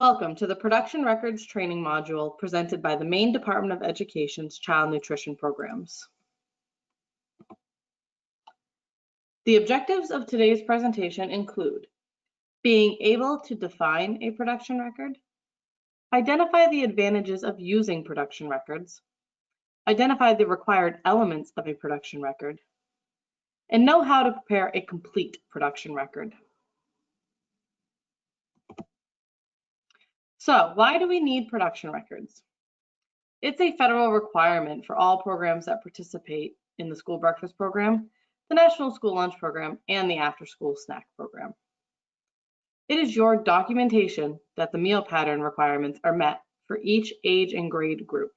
Welcome to the Production Records Training Module presented by the Maine Department of Education's Child Nutrition Programs. The objectives of today's presentation include being able to define a production record, identify the advantages of using production records, identify the required elements of a production record, and know how to prepare a complete production record. So, why do we need production records? It's a federal requirement for all programs that participate in the school breakfast program, the National School Lunch Program, and the after-school snack program. It is your documentation that the meal pattern requirements are met for each age and grade group.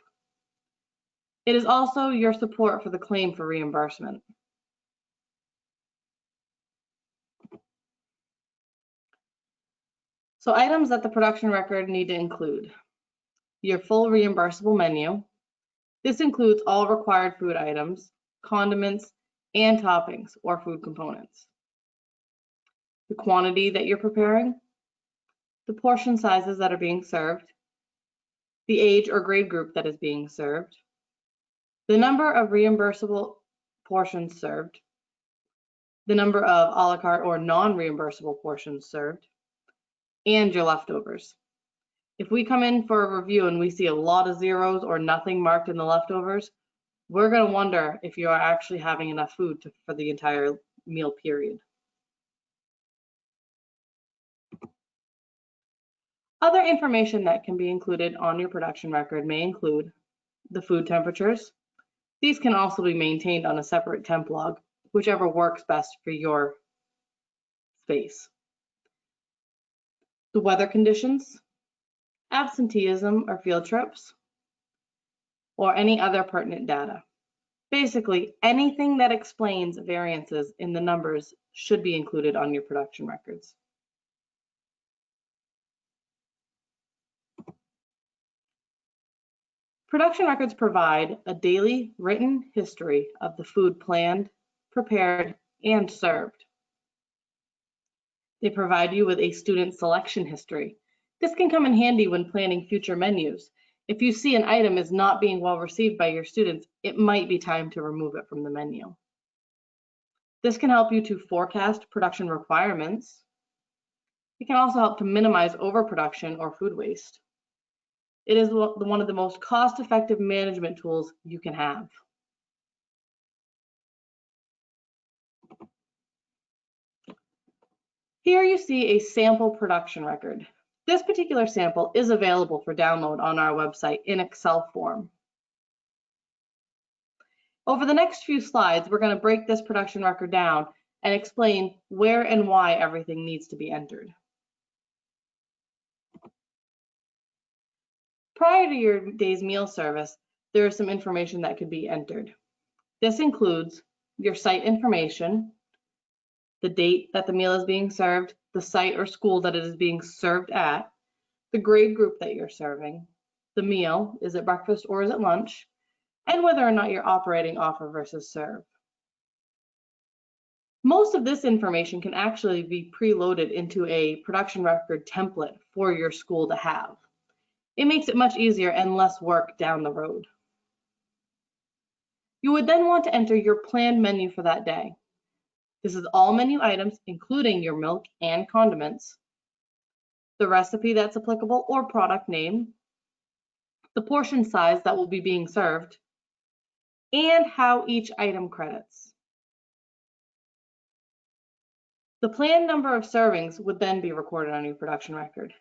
It is also your support for the claim for reimbursement. So items that the production record need to include: your full reimbursable menu. This includes all required food items, condiments, and toppings or food components. The quantity that you're preparing, the portion sizes that are being served, the age or grade group that is being served, the number of reimbursable portions served, the number of a la carte or non-reimbursable portions served, and your leftovers. If we come in for a review and we see a lot of zeros or nothing marked in the leftovers, we're going to wonder if you are actually having enough food for the entire meal period. Other information that can be included on your production record may include the food temperatures. These can also be maintained on a separate temp log, whichever works best for your space. The weather conditions, absenteeism or field trips, or any other pertinent data. Basically, anything that explains variances in the numbers should be included on your production records. Production records provide a daily written history of the food planned, prepared, and served. They provide you with a student selection history. This can come in handy when planning future menus. If you see an item is not being well received by your students, it might be time to remove it from the menu. This can help you to forecast production requirements. It can also help to minimize overproduction or food waste. It is one of the most cost-effective management tools you can have. Here you see a sample production record. This particular sample is available for download on our website in Excel form. Over the next few slides, we're going to break this production record down and explain where and why everything needs to be entered. Prior to your day's meal service, there is some information that could be entered. This includes your site information, the date that the meal is being served, the site or school that it is being served at, the grade group that you're serving, the meal, is it breakfast or is it lunch, and whether or not you're operating offer versus serve. Most of this information can actually be preloaded into a production record template for your school to have. It makes it much easier and less work down the road. You would then want to enter your planned menu for that day. This is all menu items, including your milk and condiments, the recipe that's applicable or product name, the portion size that will be being served, and how each item credits. The planned number of servings would then be recorded on your production record.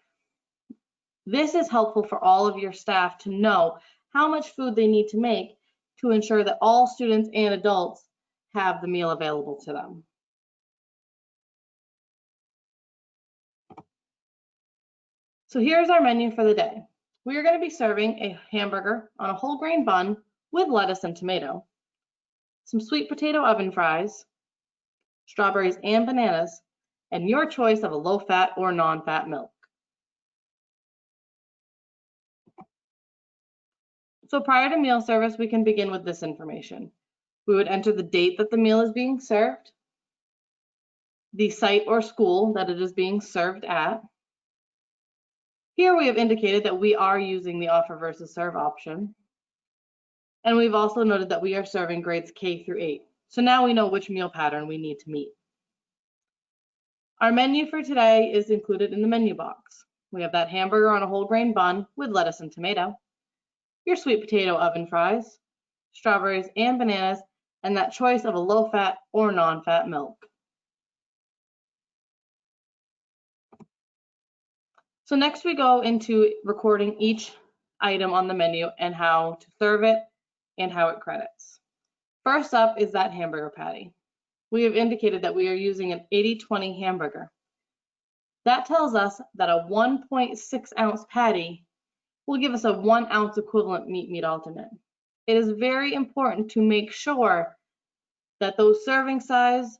This is helpful for all of your staff to know how much food they need to make to ensure that all students and adults have the meal available to them. So here's our menu for the day. We are going to be serving a hamburger on a whole grain bun with lettuce and tomato, some sweet potato oven fries, strawberries and bananas, and your choice of a low-fat or non-fat milk. So prior to meal service, we can begin with this information. We would enter the date that the meal is being served, the site or school that it is being served at, Here we have indicated that we are using the offer versus serve option. And we've also noted that we are serving grades K through 8. So now we know which meal pattern we need to meet. Our menu for today is included in the menu box. We have that hamburger on a whole grain bun with lettuce and tomato, your sweet potato oven fries, strawberries and bananas, and that choice of a low-fat or non-fat milk. So next we go into recording each item on the menu and how to serve it and how it credits. First up is that hamburger patty. We have indicated that we are using an 80-20 hamburger. That tells us that a 1.6 ounce patty will give us a 1 ounce equivalent meat alternate. It is very important to make sure that those serving size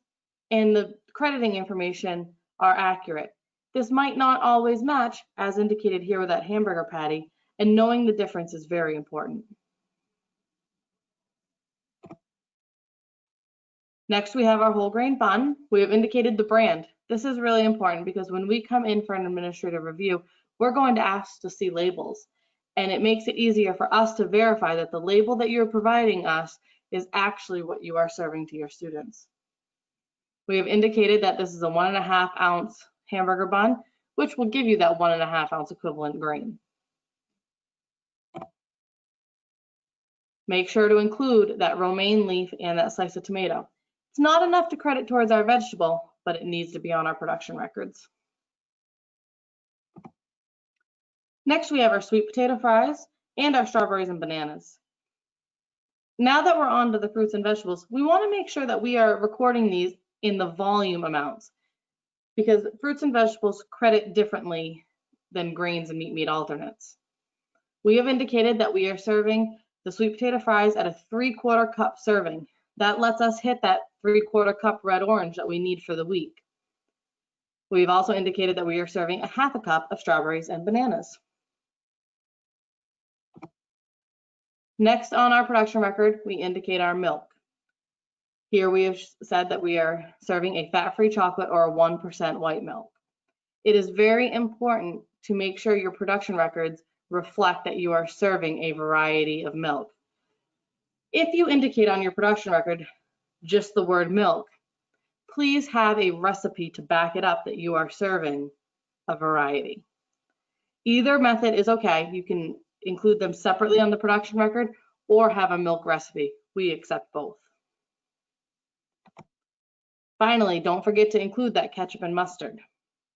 and the crediting information are accurate. This might not always match, as indicated here with that hamburger patty, and knowing the difference is very important. Next, we have our whole grain bun. We have indicated the brand. This is really important because when we come in for an administrative review, we're going to ask to see labels. And it makes it easier for us to verify that the label that you're providing us is actually what you are serving to your students. We have indicated that this is a 1.5 ounce hamburger bun, which will give you that 1.5 ounce equivalent grain. Make sure to include that romaine leaf and that slice of tomato. It's not enough to credit towards our vegetable, but it needs to be on our production records. Next, we have our sweet potato fries and our strawberries and bananas. Now that we're on to the fruits and vegetables, we want to make sure that we are recording these in the volume amounts because fruits and vegetables credit differently than grains and meat alternates. We have indicated that we are serving the sweet potato fries at a 3/4 cup serving. That lets us hit that 3/4 cup red orange that we need for the week. We've also indicated that we are serving a 1/2 cup of strawberries and bananas. Next on our production record, we indicate our milk. Here we have said that we are serving a fat-free chocolate or a 1% white milk. It is very important to make sure your production records reflect that you are serving a variety of milk. If you indicate on your production record just the word milk, please have a recipe to back it up that you are serving a variety. Either method is okay. You can include them separately on the production record or have a milk recipe. We accept both. Finally, don't forget to include that ketchup and mustard.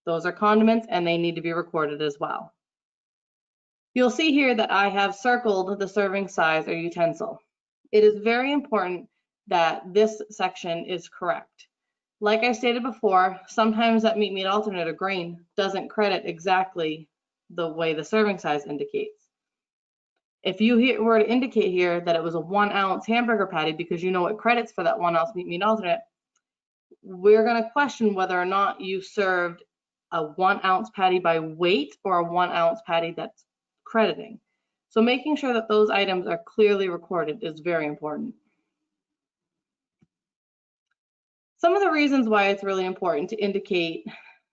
Those are condiments and they need to be recorded as well. You'll see here that I have circled the serving size or utensil. It is very important that this section is correct. Like I stated before, sometimes that meat alternate or grain doesn't credit exactly the way the serving size indicates. If you were to indicate here that it was a 1 ounce hamburger patty because you know it credits for that 1 ounce meat alternate, we're going to question whether or not you served a 1 ounce patty by weight or a 1 ounce patty that's crediting. So making sure that those items are clearly recorded is very important. Some of the reasons why it's really important to indicate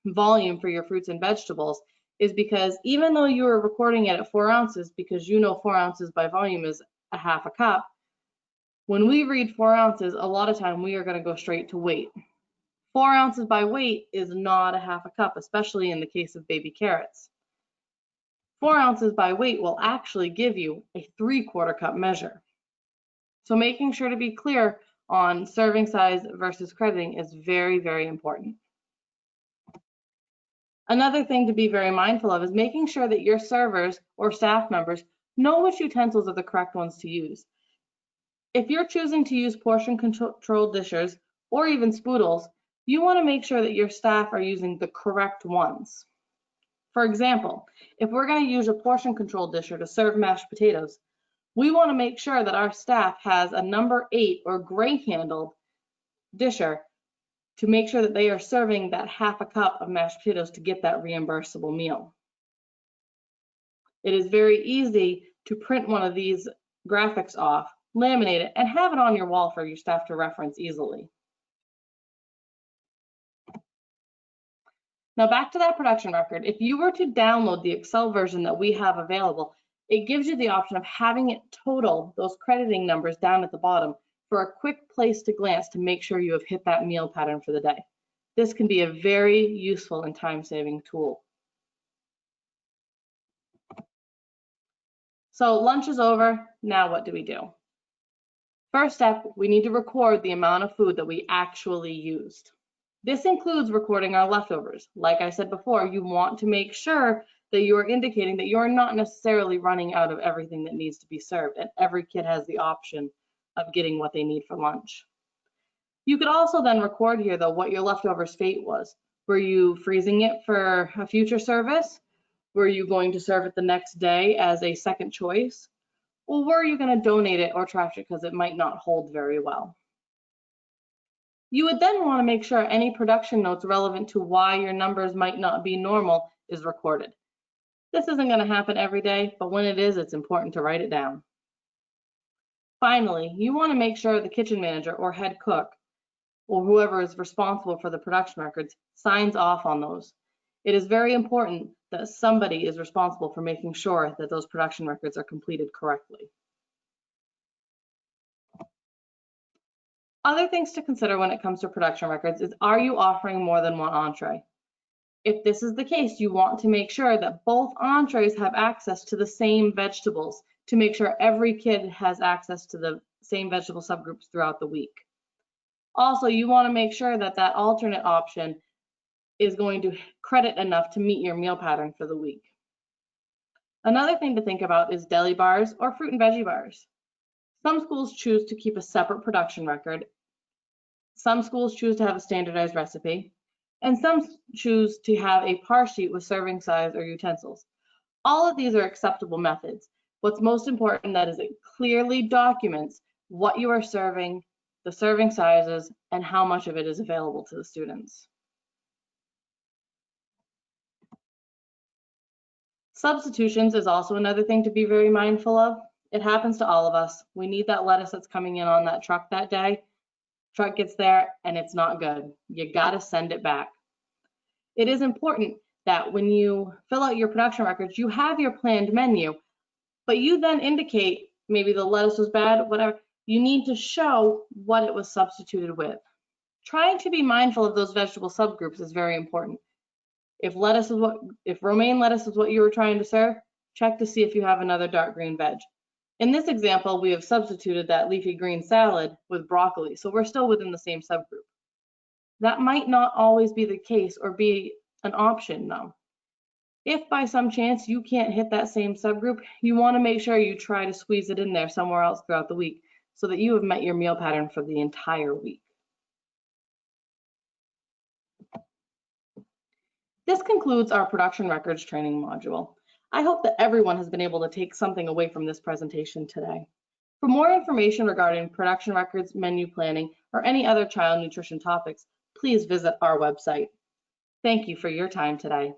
volume for your fruits and vegetables is because even though you are recording it at 4 ounces, because you know 4 ounces by volume is a 1/2 cup, when we read 4 ounces, a lot of time we are going to go straight to weight. 4 ounces by weight is not a 1/2 cup, especially in the case of baby carrots. 4 ounces by weight will actually give you a 3/4 cup measure. So making sure to be clear on serving size versus crediting is very, very important. Another thing to be very mindful of is making sure that your servers or staff members know which utensils are the correct ones to use. If you're choosing to use portion control dishers or even spoodles, you want to make sure that your staff are using the correct ones. For example, if we're going to use a portion control disher to serve mashed potatoes, we want to make sure that our staff has a number 8 or gray handled disher to make sure that they are serving that 1/2 cup of mashed potatoes to get that reimbursable meal. It is very easy to print one of these graphics off, laminate it, and have it on your wall for your staff to reference easily. Now back to that production record. If you were to download the Excel version that we have available, it gives you the option of having it total those crediting numbers down at the bottom for a quick place to glance to make sure you have hit that meal pattern for the day. This can be a very useful and time-saving tool. So lunch is over. Now what do we do? First step, we need to record the amount of food that we actually used. This includes recording our leftovers. Like I said before, you want to make sure that you are indicating that you're not necessarily running out of everything that needs to be served, and every kid has the option of getting what they need for lunch. You could also then record here, though, what your leftovers fate was. Were you freezing it for a future service? Were you going to serve it the next day as a second choice? Or were you going to donate it or trash it because it might not hold very well? You would then want to make sure any production notes relevant to why your numbers might not be normal is recorded. This isn't going to happen every day, but when it is, it's important to write it down. Finally, you want to make sure the kitchen manager or head cook or whoever is responsible for the production records signs off on those. It is very important that somebody is responsible for making sure that those production records are completed correctly. Other things to consider when it comes to production records is, are you offering more than one entree? If this is the case, you want to make sure that both entrees have access to the same vegetables to make sure every kid has access to the same vegetable subgroups throughout the week. Also, you want to make sure that that alternate option is going to credit enough to meet your meal pattern for the week. Another thing to think about is deli bars or fruit and veggie bars. Some schools choose to keep a separate production record. Some schools choose to have a standardized recipe, and some choose to have a par sheet with serving size or utensils. All of these are acceptable methods. What's most important that is it clearly documents what you are serving, the serving sizes, and how much of it is available to the students. Substitutions is also another thing to be very mindful of. It happens to all of us. We need that lettuce that's coming in on that truck that day. Truck gets there and it's not good. You gotta send it back. It is important that when you fill out your production records, you have your planned menu, but you then indicate maybe the lettuce was bad, whatever. You need to show what it was substituted with. Trying to be mindful of those vegetable subgroups is very important. If romaine lettuce is what you were trying to serve, check to see if you have another dark green veg. In this example, we have substituted that leafy green salad with broccoli, so we're still within the same subgroup. That might not always be the case or be an option though. If by some chance you can't hit that same subgroup, you want to make sure you try to squeeze it in there somewhere else throughout the week so that you have met your meal pattern for the entire week. This concludes our production records training module. I hope that everyone has been able to take something away from this presentation today. For more information regarding production records, menu planning, or any other child nutrition topics, please visit our website. Thank you for your time today.